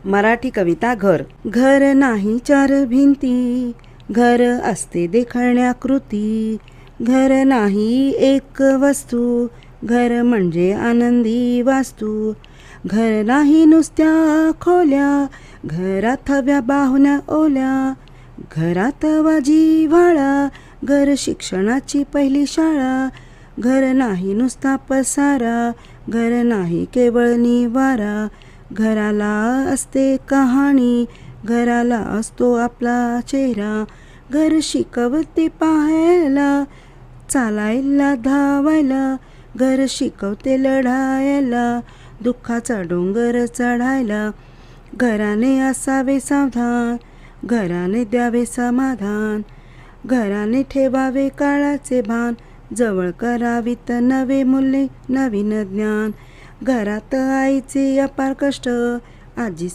मराठी कविता घर. घर नाही चार भिंती, घर असते देखण्या कृती. घर नाही एक वस्तू, घर म्हणजे आनंदी वास्तू. घर नाही नुसत्या खोल्या, घरात हव्या बाहुल्या ओल्या. घरात वाजी व्हाळा, घर शिक्षणाची पहिली शाळा. घर नाही नुसता पसारा, घर नाही केवळ निवारा. घराला असते कहाणी, घराला असतो आपला चेहरा. घर शिकवते पाहायला, चालायला धावायला. घर शिकवते लढायला, दुःखाचा डोंगर चढायला. घराने असावे सावधान, घराने द्यावे समाधान. घराने ठेवावे काळाचे भान, जवळ करावीत नवे मूल्ये नवीन ज्ञान. घरात आईचे अपार कष्ट, आजी